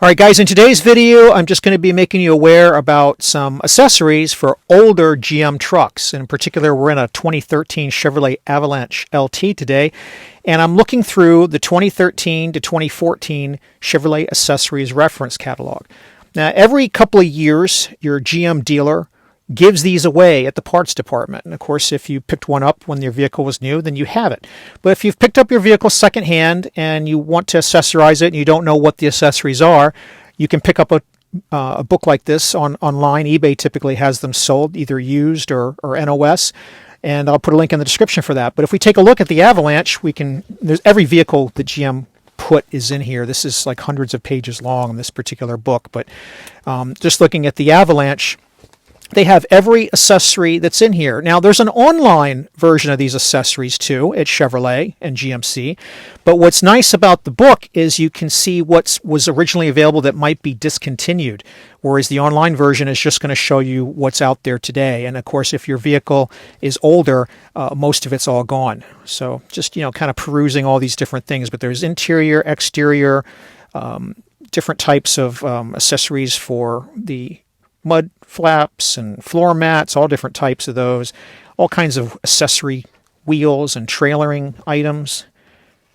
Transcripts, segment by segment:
Alright guys, in today's video I'm just going to be making you aware about some accessories for older GM trucks. In particular, we're in a 2013 Chevrolet Avalanche LT today, and I'm looking through the 2013 to 2014 Chevrolet Accessories Reference Catalog. Now, every couple of years your GM dealer gives these away at the parts department. And of course, if you picked one up when your vehicle was new, then you have it. But if you've picked up your vehicle secondhand and you want to accessorize it and you don't know what the accessories are, you can pick up a book like this online. eBay typically has them sold, either used or NOS. And I'll put a link in the description for that. But if we take a look at the Avalanche, there's every vehicle that GM put is in here. This is like hundreds of pages long in this particular book. But just looking at the Avalanche, they have every accessory that's in here. Now, there's an online version of these accessories too at Chevrolet and GMC. But what's nice about the book is you can see what was originally available that might be discontinued, whereas the online version is just going to show you what's out there today. And of course, if your vehicle is older, most of it's all gone. So just, kind of perusing all these different things. But there's interior, exterior, different types of accessories for the mud flaps and floor mats, all different types of those, all kinds of accessory wheels and trailering items.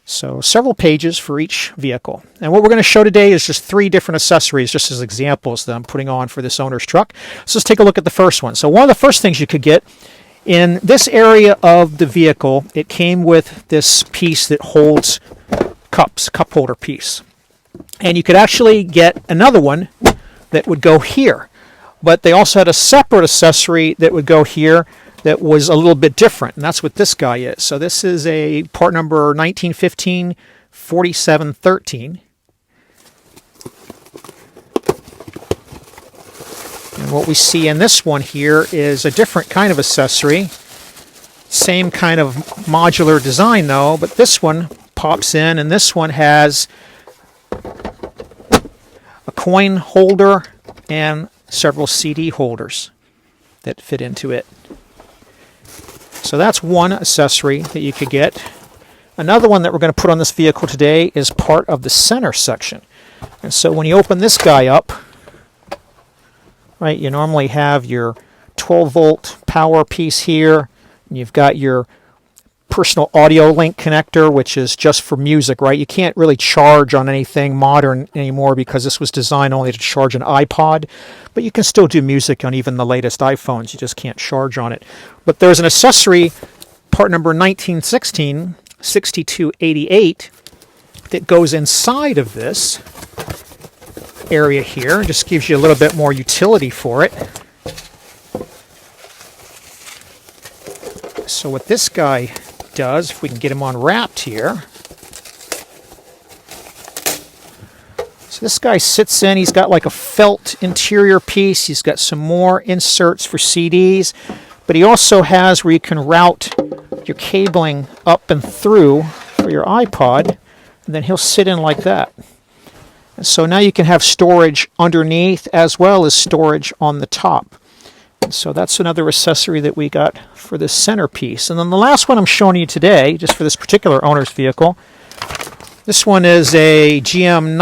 So several pages for each vehicle. And what we're going to show today is just 3 different accessories, just as examples that I'm putting on for this owner's truck. So let's take a look at the first one. So one of the first things you could get in this area of the vehicle, it came with this piece that holds cups, cup holder piece. And you could actually get another one that would go here. But they also had a separate accessory that would go here that was a little bit different, and that's what this guy is. So this is a part number 1915-4713. And what we see in this one here is a different kind of accessory. Same kind of modular design though, but this one pops in, and this one has a coin holder and several CD holders that fit into it. So that's one accessory that you could get. Another one that we're going to put on this vehicle today is part of the center section. And so when you open this guy up, right, you normally have your 12-volt power piece here, and you've got your personal audio link connector, which is just for music, right? You can't really charge on anything modern anymore because this was designed only to charge an iPod, but you can still do music on even the latest iPhones. You just can't charge on it. But there's an accessory, part number 1916-6288, that goes inside of this area here. It just gives you a little bit more utility for it. So what this guy does, if we can get him unwrapped here. So this guy sits in, he's got like a felt interior piece, he's got some more inserts for CDs, but he also has where you can route your cabling up and through for your iPod, and then he'll sit in like that. And so now you can have storage underneath as well as storage on the top. So that's another accessory that we got for this centerpiece. And then the last one I'm showing you today, just for this particular owner's vehicle, this one is a GM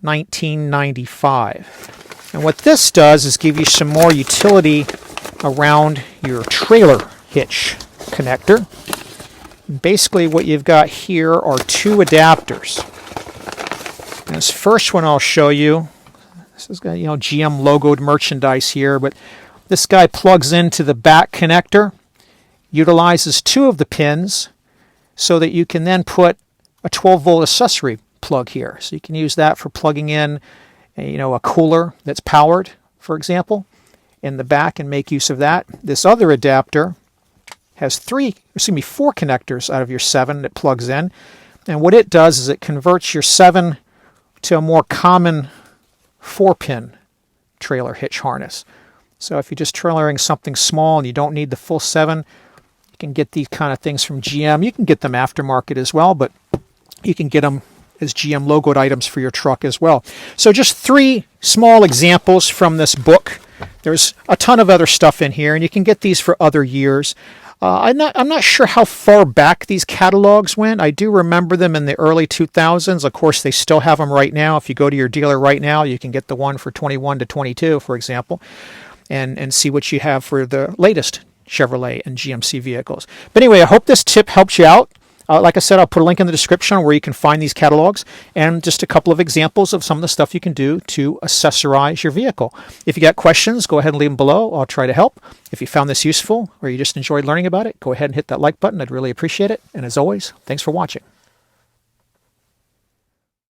1920-1995. And what this does is give you some more utility around your trailer hitch connector. Basically what you've got here are 2 adapters. And this first one I'll show you, this has got, GM logoed merchandise here, but this guy plugs into the back connector, utilizes 2 of the pins so that you can then put a 12-volt accessory plug here. So you can use that for plugging in a cooler that's powered, for example, in the back and make use of that. This other adapter has 4 connectors out of your 7 that plugs in. And what it does is it converts your 7 to a more common 4-pin trailer hitch harness. So if you're just trailering something small and you don't need the full 7, you can get these kind of things from GM. You can get them aftermarket as well, but you can get them as GM logoed items for your truck as well. So just 3 small examples from this book. There's a ton of other stuff in here, and you can get these for other years. I'm not sure how far back these catalogs went. I do remember them in the early 2000s. Of course, they still have them right now. If you go to your dealer right now, you can get the one for 21 to 22, for example, and see what you have for the latest Chevrolet and GMC vehicles. But anyway, I hope this tip helps you out. Like I said, I'll put a link in the description where you can find these catalogs and just a couple of examples of some of the stuff you can do to accessorize your vehicle. If you got questions, go ahead and leave them below. I'll try to help. If you found this useful or you just enjoyed learning about it, go ahead and hit that like button. I'd really appreciate it. And as always, thanks for watching.